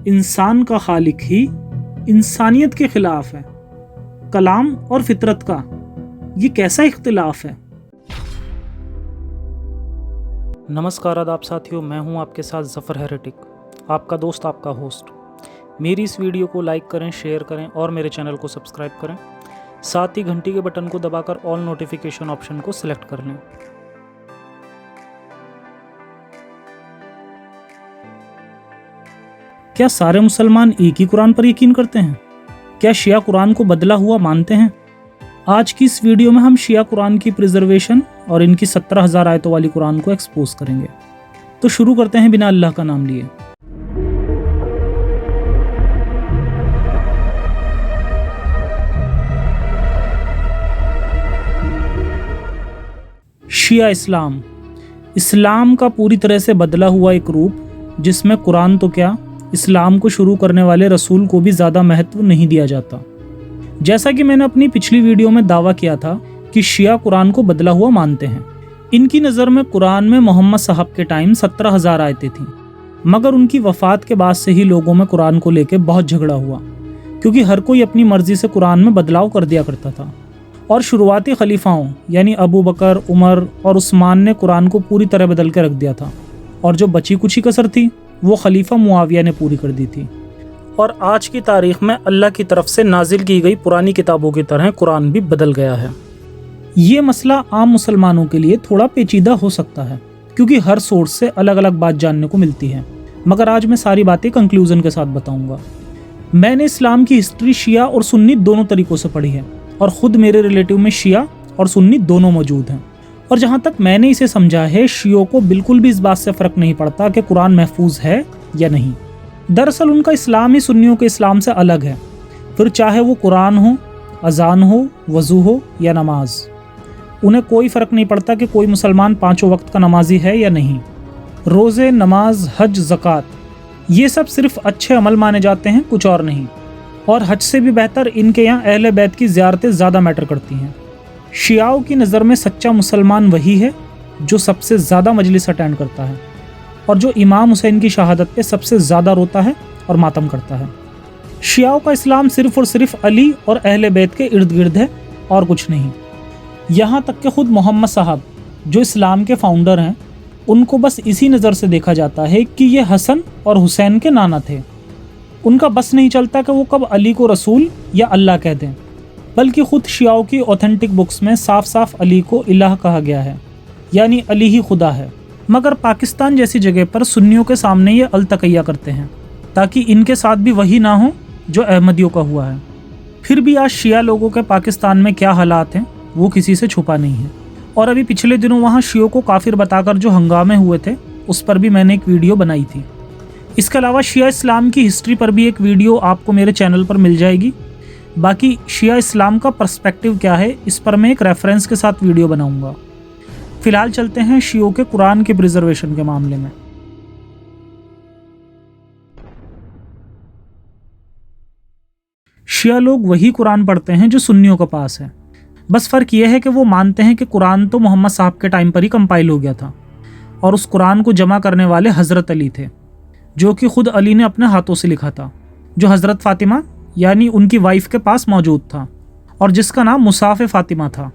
इंसान का खालिक ही इंसानियत के खिलाफ है। कलाम और फितरत का ये कैसा इख्तिलाफ है। नमस्कार आदाब साथियों, मैं हूं आपके साथ ज़फ़र हेरेटिक, आपका दोस्त, आपका होस्ट। मेरी इस वीडियो को लाइक करें, शेयर करें और मेरे चैनल को सब्सक्राइब करें। साथ ही घंटी के बटन को दबाकर ऑल नोटिफिकेशन ऑप्शन को सिलेक्ट कर लें। क्या सारे मुसलमान एक ही कुरान पर यकीन करते हैं? क्या शिया कुरान को बदला हुआ मानते हैं? आज की इस वीडियो में हम शिया कुरान की प्रिजर्वेशन और इनकी 17,000 आयतों वाली कुरान को एक्सपोज करेंगे। तो शुरू करते हैं बिना अल्लाह का नाम लिए। शिया इस्लाम का पूरी तरह से बदला हुआ एक रूप, जिसमें कुरान तो क्या, इस्लाम को शुरू करने वाले रसूल को भी ज़्यादा महत्व नहीं दिया जाता। जैसा कि मैंने अपनी पिछली वीडियो में दावा किया था कि शिया कुरान को बदला हुआ मानते हैं। इनकी नज़र में कुरान में मोहम्मद साहब के टाइम 17,000 आयतें थीं, मगर उनकी वफ़ात के बाद से ही लोगों में कुरान को लेकर बहुत झगड़ा हुआ, क्योंकि हर कोई अपनी मर्जी से कुरान में बदलाव कर दिया करता था। और शुरुआती खलीफाओं यानी अबू बकर, उमर और उस्मान ने कुरान को पूरी तरह बदल के रख दिया था, और जो बची कुछ कसर थी वो खलीफा मुआविया ने पूरी कर दी थी। और आज की तारीख में अल्लाह की तरफ से नाजिल की गई पुरानी किताबों की तरह कुरान भी बदल गया है। ये मसला आम मुसलमानों के लिए थोड़ा पेचीदा हो सकता है, क्योंकि हर सोर्स से अलग अलग बात जानने को मिलती है, मगर आज मैं सारी बातें कंक्लूजन के साथ बताऊंगा। मैंने इस्लाम की हिस्ट्री शिया और सुन्नी दोनों तरीक़ों से पढ़ी है, और ख़ुद मेरे रिलेटिव में शिया और सुन्नी दोनों मौजूद हैं। और जहाँ तक मैंने इसे समझा है, शियों को बिल्कुल भी इस बात से फ़र्क नहीं पड़ता कि कुरान महफूज है या नहीं। दरअसल उनका इस्लाम ही सुन्नियों के इस्लाम से अलग है। फिर चाहे वो कुरान हो, अजान हो, वज़ू हो या नमाज, उन्हें कोई फ़र्क नहीं पड़ता कि कोई मुसलमान 5 वक्त का नमाजी है या नहीं। रोज़े, नमाज, हज, ज़कात, ये सब सिर्फ अच्छे अमल माने जाते हैं, कुछ और नहीं। और हज से भी बेहतर इनके यहाँ अहले बैत की ज़ियारतें ज़्यादा मैटर करती हैं। शियाओं की नज़र में सच्चा मुसलमान वही है जो सबसे ज़्यादा मजलिस अटेंड करता है, और जो इमाम हुसैन की शहादत पे सबसे ज़्यादा रोता है और मातम करता है। शियाओं का इस्लाम सिर्फ़ और सिर्फ अली और अहले बैत के इर्द गिर्द है और कुछ नहीं। यहाँ तक कि ख़ुद मोहम्मद साहब जो इस्लाम के फाउंडर हैं, उनको बस इसी नज़र से देखा जाता है कि ये हसन और हुसैन के नाना थे। उनका बस नहीं चलता कि वो कब अली को रसूल या अल्लाह कह दें, बल्कि ख़ुद शियाओं की ऑथेंटिक बुक्स में साफ साफ अली को इलाह कहा गया है, यानी अली ही खुदा है। मगर पाकिस्तान जैसी जगह पर सुन्नियों के सामने ये अलतकैया करते हैं, ताकि इनके साथ भी वही ना हो जो अहमदियों का हुआ है। फिर भी आज शिया लोगों के पाकिस्तान में क्या हालात हैं वो किसी से छुपा नहीं है। और अभी पिछले दिनों वहाँ शियों को काफिर बताकर जो हंगामे हुए थे, उस पर भी मैंने एक वीडियो बनाई थी। इसके अलावा शिया इस्लाम की हिस्ट्री पर भी एक वीडियो आपको मेरे चैनल पर मिल जाएगी। बाकी शिया इस्लाम का पर्सपेक्टिव क्या है, इस पर मैं एक रेफरेंस के साथ वीडियो बनाऊंगा। फिलहाल चलते हैं शियों के कुरान के प्रिजर्वेशन के मामले में। शिया लोग वही कुरान पढ़ते हैं जो सुन्नियों के पास है। बस फ़र्क यह है कि वो मानते हैं कि कुरान तो मोहम्मद साहब के टाइम पर ही कंपाइल हो गया था, और उस कुरान को जमा करने वाले हज़रत अली थे, जो कि खुद अली ने अपने हाथों से लिखा था, जो हज़रत फ़ातिमा यानी उनकी वाइफ के पास मौजूद था, और जिसका नाम मुसाफ़े फ़ातिमा था।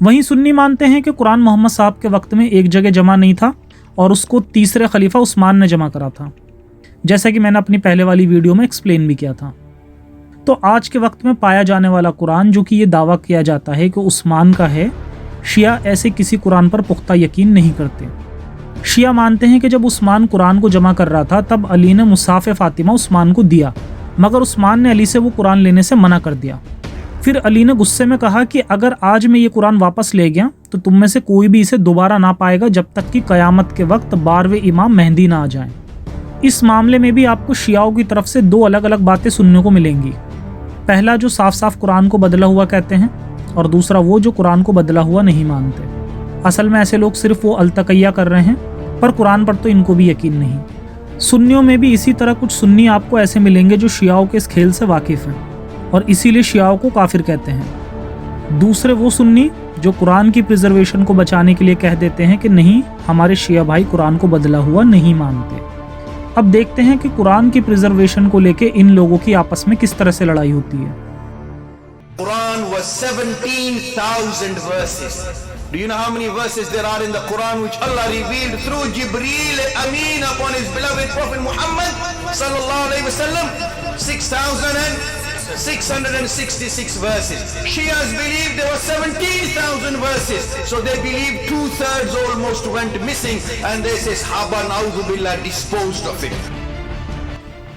वहीं सुन्नी मानते हैं कि कुरान मोहम्मद साहब के वक्त में एक जगह जमा नहीं था, और उसको तीसरे खलीफा उस्मान ने जमा करा था, जैसा कि मैंने अपनी पहले वाली वीडियो में एक्सप्लेन भी किया था। तो आज के वक्त में पाया जाने वाला कुरान, जो कि ये दावा किया जाता है कि उस्मान का है, शिया ऐसे किसी कुरान पर पुख्ता यकीन नहीं करते। शिया मानते हैं कि जब उस्मान कुरान को जमा कर रहा था, तब अली ने मुसाफ़े फ़ातिमा उस्मान को दिया, मगर उस्मान ने अली से वो कुरान लेने से मना कर दिया। फिर अली ने गुस्से में कहा कि अगर आज मैं ये कुरान वापस ले गया तो तुम में से कोई भी इसे दोबारा ना पाएगा जब तक कि क़यामत के वक्त 12वें इमाम मेहदी ना आ जाएं। इस मामले में भी आपको शियाओं की तरफ से 2 अलग अलग बातें सुनने को मिलेंगी। पहला जो साफ साफ कुरान को बदला हुआ कहते हैं, और दूसरा वो जो कुरान को बदला हुआ नहीं मानते। असल में ऐसे लोग सिर्फ वो अलतकैया कर रहे हैं, पर कुरान पर तो इनको भी यकीन नहीं। सुन्नियों में भी इसी तरह कुछ सुन्नी आपको ऐसे मिलेंगे जो शियाओं के इस खेल से वाकिफ़ हैं, और इसीलिए शियाओं को काफिर कहते हैं। दूसरे वो सुन्नी जो कुरान की प्रिजर्वेशन को बचाने के लिए कह देते हैं कि नहीं, हमारे शिया भाई कुरान को बदला हुआ नहीं मानते। اب دیکھتے ہیں کہ قرآن کی پریزرویشن کو لے کے ان لوگوں کی آپس میں کس طرح سے لڑائی ہوتی ہے۔ Quran was 17,000 verses. Do you know how many verses there are in the Quran which Allah revealed through Jibreel Ameen upon his beloved Prophet Muhammad sallallahu alaihi wasallam? 6,666 verses. Shias believe there were 17,000 verses. So they believe 2/3 almost went missing, and they say Sahaba na'udhu billah disposed of it.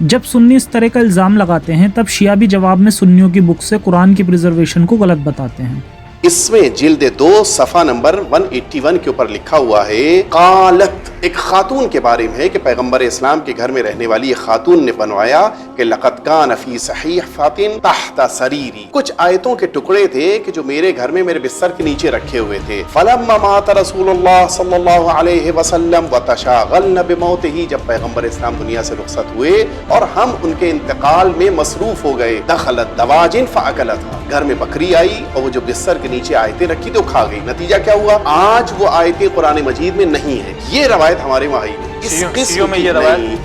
جب سنی اس طرح کا الزام لگاتے ہیں تب شیعہ بھی جواب میں سنیوں کی بک سے قرآن کی پریزرویشن کو غلط بتاتے ہیں۔ اس میں جلد 2 صفحہ نمبر 181 کے اوپر لکھا ہوا ہے، قالت، ایک خاتون کے بارے میں ہے کہ پیغمبر اسلام کے گھر میں رہنے والی ایک خاتون نے بنوایا کہ لقد کان فی صحیفۃ تحت سریری، کچھ آیتوں کے ٹکڑے تھے کہ جو میرے گھر میں میرے بستر کے نیچے رکھے ہوئے تھے۔ فلما مات رسول اللہ صلی اللہ علیہ وسلم وتشاغلن بموتہ، جب پیغمبر اسلام دنیا سے رخصت ہوئے اور ہم ان کے انتقال میں مصروف ہو گئے، دخلت دواجن فاکلتھا، گھر میں بکری آئی اور وہ جو بستر کے نیچے آیتیں رکھی تو کھا گئی۔ نتیجہ کیا ہوا؟ آج وہ آیتیں قرآن مجید میں نہیں ہیں۔ یہ روایت ہمارے وہاں ہی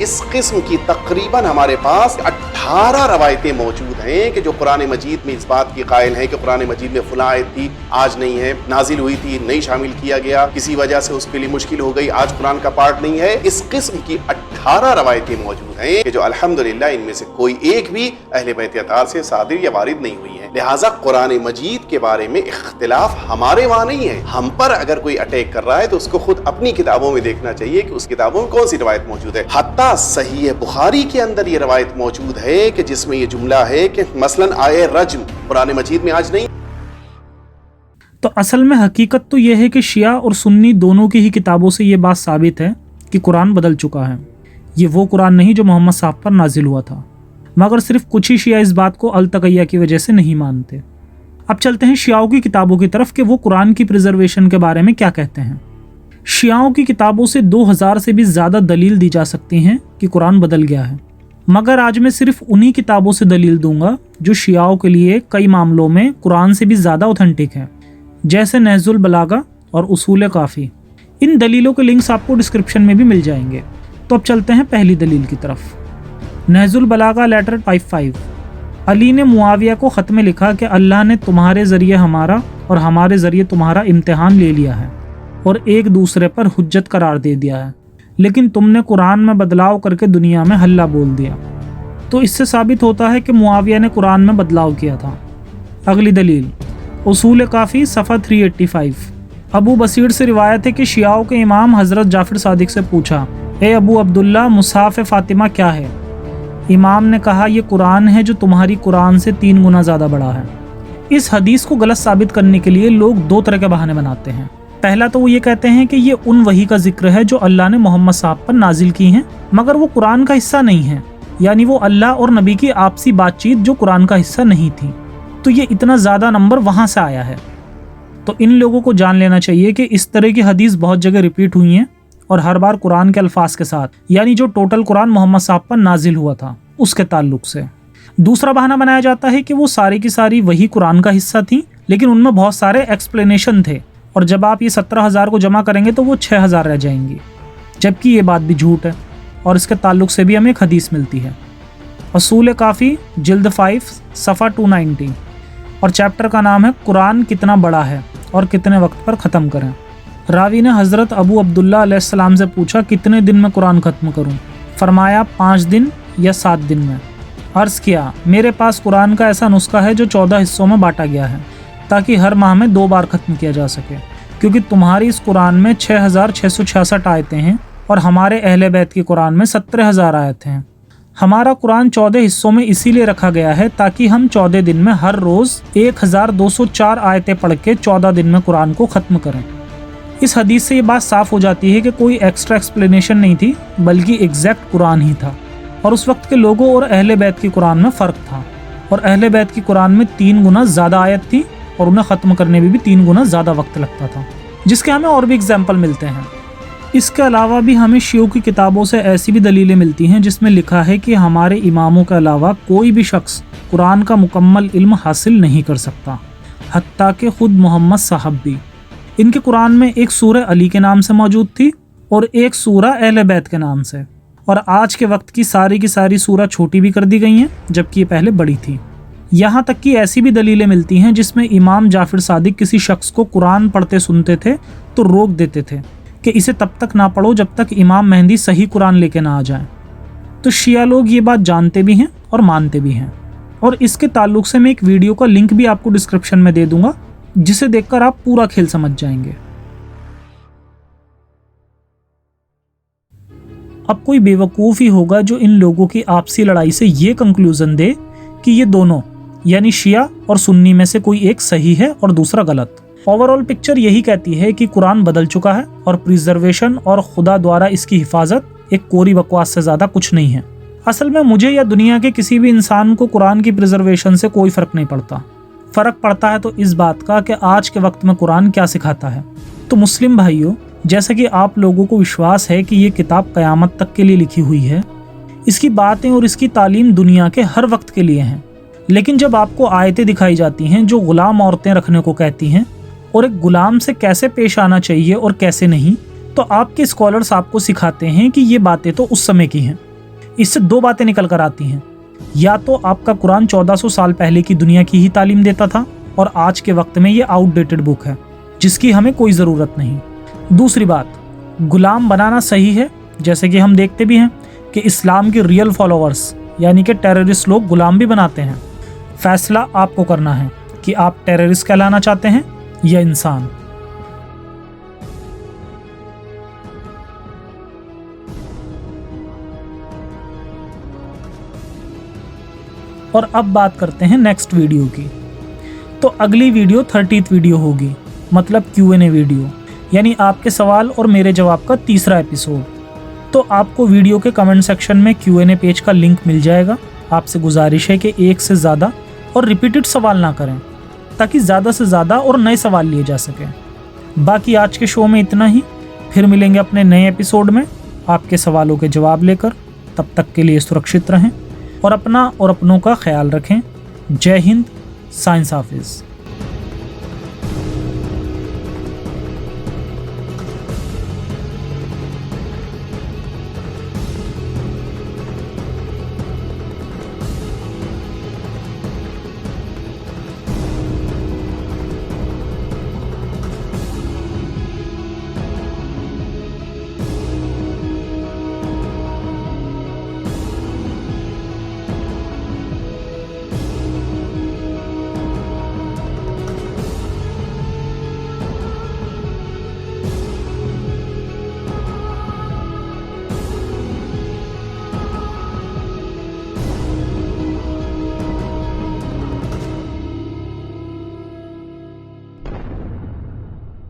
اس قسم کی تقریباً ہمارے پاس 18 روایتیں موجود ہیں کہ جو قرآن مجید میں اس بات کی قائل ہیں کہ قرآن مجید میں فلاں آیت تھی، آج نہیں ہے، نازل ہوئی تھی، نہیں شامل کیا گیا، کسی وجہ سے اس کے لیے مشکل ہو گئی، آج قرآن کا پارٹ نہیں ہے۔ اس قسم کی 18 روایتیں موجود ہیں کہ جو الحمدللہ ان میں سے کوئی ایک بھی اہل بیت اطہار سے صادر یا وارد نہیں ہوئی ہے۔ لہٰذا قرآن مجید کے بارے میں اختلاف ہمارے وہاں نہیں ہے۔ ہم پر اگر کوئی اٹیک کر رہا ہے تو اس کو خود اپنی کتابوں میں دیکھنا چاہیے کہ اس کتابوں میں کون سی روایت موجود ہے۔ حتیٰ صحیح بخاری کے اندر یہ روایت موجود ہے کہ جس میں یہ جملہ ہے کہ مثلاً آئے رجم قرآن مجید میں آج نہیں۔ تو اصل میں حقیقت تو یہ ہے کہ شیعہ اور سنی دونوں کی ہی کتابوں سے یہ بات ثابت ہے کہ قرآن بدل چکا ہے، یہ وہ قرآن نہیں جو محمد صاحب پر نازل ہوا تھا، مگر صرف کچھ ہی شیعہ اس بات کو التقیہ کی وجہ سے نہیں مانتے۔ اب چلتے ہیں شیعوں کی کتابوں کی طرف کہ وہ قرآن کی پریزرویشن کے بارے میں کیا کہتے ہیں۔ شیعوں کی کتابوں سے 2000 سے بھی زیادہ دلیل دی جا سکتی ہیں کہ قرآن بدل گیا ہے، مگر آج میں صرف انہی کتابوں سے دلیل دوں گا جو شیعوں کے لیے کئی معاملوں میں قرآن سے بھی زیادہ اوتھینٹک ہے، جیسے نہج البلاغہ اور اصول کافی۔ ان دلیلوں کے لنکس آپ کو ڈسکرپشن میں بھی مل جائیں گے۔ تو اب چلتے ہیں پہلی دلیل کی طرف۔ نہج البلاغہ لیٹر 55، علی نے معاویہ کو خط میں لکھا کہ اللہ نے تمہارے ذریعے ہمارا اور ہمارے ذریعے تمہارا امتحان لے لیا ہے اور ایک دوسرے پر حجت قرار دے دیا ہے، لیکن تم نے قرآن میں بدلاؤ کر کے دنیا میں حلہ بول دیا۔ تو اس سے ثابت ہوتا ہے کہ معاویہ نے قرآن میں بدلاؤ کیا تھا۔ اگلی دلیل اصول کافی صفحہ 385، ابو بصیر سے روایت ہے کہ شیعوں کے امام حضرت جعفر صادق سے پوچھا، اے ابو عبداللہ مصحف فاطمہ کیا ہے؟ امام نے کہا یہ قرآن ہے جو تمہاری قرآن سے 3 گنا زیادہ بڑا ہے۔ اس حدیث کو غلط ثابت کرنے کے لیے لوگ 2 طرح کے بہانے بناتے ہیں۔ پہلا تو وہ یہ کہتے ہیں کہ یہ ان وحی کا ذکر ہے جو اللہ نے محمد صاحب پر نازل کی ہیں، مگر وہ قرآن کا حصہ نہیں ہے، یعنی وہ اللہ اور نبی کی آپسی بات چیت جو قرآن کا حصہ نہیں تھی، تو یہ اتنا زیادہ نمبر وہاں سے آیا ہے۔ تو ان لوگوں کو جان لینا چاہیے کہ اس طرح کی حدیث بہت جگہ ریپیٹ ہوئی ہیں اور ہر بار قرآن کے الفاظ کے ساتھ، یعنی جو ٹوٹل قرآن محمد صاحب پر نازل ہوا تھا اس کے تعلق سے۔ دوسرا بہانہ بنایا جاتا ہے کہ وہ ساری کی ساری وہی قرآن کا حصہ تھیں، لیکن ان میں بہت سارے ایکسپلینیشن تھے، اور جب آپ یہ 17,000 کو جمع کریں گے تو وہ 6,000 رہ جائیں گی، جبکہ یہ بات بھی جھوٹ ہے، اور اس کے تعلق سے بھی ہمیں ایک حدیث ملتی ہے۔ اصول کافی جلد 5 صفحہ 290، اور چیپٹر کا نام ہے قرآن کتنا بڑا ہے اور کتنے وقت پر ختم کریں۔ راوی نے حضرت ابو عبداللہ علیہ السلام سے پوچھا کتنے دن میں قرآن ختم کروں؟ فرمایا 5 دن یا 7 دن میں۔ عرض کیا میرے پاس قرآن کا ایسا نسخہ ہے جو 14 حصوں میں بانٹا گیا ہے تاکہ ہر ماہ میں 2 بار ختم کیا جا سکے، کیونکہ تمہاری اس قرآن میں 6,666 آیتیں ہیں اور ہمارے اہل بیت کی قرآن میں 17,000 آیتیں ہیں۔ ہمارا قرآن 14 حصوں میں اسی لیے رکھا گیا ہے تاکہ ہم 14 دن میں ہر روز 1,204 آیتیں پڑھ کے 14 دن میں قرآن کو ختم کریں۔ اس حدیث سے یہ بات صاف ہو جاتی ہے کہ کوئی ایکسٹرا ایکسپلینیشن نہیں تھی، بلکہ ایگزیکٹ قرآن ہی تھا، اور اس وقت کے لوگوں اور اہل بیت کی قرآن میں فرق تھا، اور اہل بیت کی قرآن میں 3 گنا زیادہ آیت تھی اور انہیں ختم کرنے میں بھی 3 گنا زیادہ وقت لگتا تھا، جس کے ہمیں اور بھی اگزامپل ملتے ہیں۔ اس کے علاوہ بھی ہمیں شیعوں کی کتابوں سے ایسی بھی دلیلیں ملتی ہیں جس میں لکھا ہے کہ ہمارے اماموں کے علاوہ کوئی بھی شخص قرآن کا مکمل علم حاصل نہیں کر سکتا، حتیٰ کہ خود محمد صاحب بھی۔ ان کے قرآن میں ایک سورہ علی کے نام سے موجود تھی اور ایک سورہ اہل بیت کے نام سے، और आज के वक्त की सारी सूरह छोटी भी कर दी गई हैं, जबकि ये पहले बड़ी थी। यहाँ तक कि ऐसी भी दलीलें मिलती हैं जिसमें इमाम जाफर सादिक किसी शख्स को कुरान पढ़ते सुनते थे तो रोक देते थे कि इसे तब तक ना पढ़ो जब तक इमाम मेहदी सही कुरान लेके ना आ जाए। तो शिया लोग ये बात जानते भी हैं और मानते भी हैं, और इसके ताल्लुक से मैं एक वीडियो का लिंक भी आपको डिस्क्रिप्शन में दे दूंगा, जिसे देखकर आप पूरा खेल समझ जाएंगे। अब कोई बेवकूफ़ ही होगा जो इन लोगों की आपसी लड़ाई से ये कंक्लूजन दे कि ये दोनों यानी शिया और सुन्नी में से कोई एक सही है और दूसरा गलत। ओवरऑल पिक्चर यही कहती है कि कुरान बदल चुका है और प्रिजर्वेशन और खुदा द्वारा इसकी हिफाजत एक कोरी बकवास से ज़्यादा कुछ नहीं है। असल में मुझे या दुनिया के किसी भी इंसान को कुरान की प्रिजर्वेशन से कोई फ़र्क नहीं पड़ता। फ़र्क पड़ता है तो इस बात का कि आज के वक्त में कुरान क्या सिखाता है। तो मुस्लिम भाइयों, जैसा कि आप लोगों को विश्वास है कि ये किताब क़यामत तक के लिए लिखी हुई है, इसकी बातें और इसकी तालीम दुनिया के हर वक्त के लिए हैं, लेकिन जब आपको आयतें दिखाई जाती हैं जो ग़ुलाम औरतें रखने को कहती हैं और एक ग़ुलाम से कैसे पेश आना चाहिए और कैसे नहीं, तो आपके स्कॉलर्स आपको सिखाते हैं कि ये बातें तो उस समय की हैं। इससे दो बातें निकल कर आती हैं, या तो आपका कुरान 1400 साल पहले की दुनिया की ही तालीम देता था और आज के वक्त में ये आउटडेटेड बुक है जिसकी हमें कोई ज़रूरत नहीं। दूसरी बात, ग़ुलाम बनाना सही है, जैसे कि हम देखते भी हैं कि इस्लाम के रियल फॉलोअर्स यानी कि टेररिस्ट लोग ग़ुलाम भी बनाते हैं। फैसला आपको करना है कि आप टेररिस्ट कहलाना चाहते हैं या इंसान। और अब बात करते हैं नेक्स्ट वीडियो की। तो अगली वीडियो 30th वीडियो होगी, मतलब Q&A वीडियो, यानी आपके सवाल और मेरे जवाब का तीसरा एपिसोड। तो आपको वीडियो के कमेंट सेक्शन में Q&A पेज का लिंक मिल जाएगा। आपसे गुजारिश है कि एक से ज़्यादा और रिपीटेड सवाल ना करें, ताकि ज़्यादा से ज़्यादा और नए सवाल लिए जा सकें। बाकी आज के शो में इतना ही, फिर मिलेंगे अपने नए एपिसोड में आपके सवालों के जवाब लेकर। तब तक के लिए सुरक्षित रहें और अपना और अपनों का ख्याल रखें। जय हिंद, साइंस हाफिज़।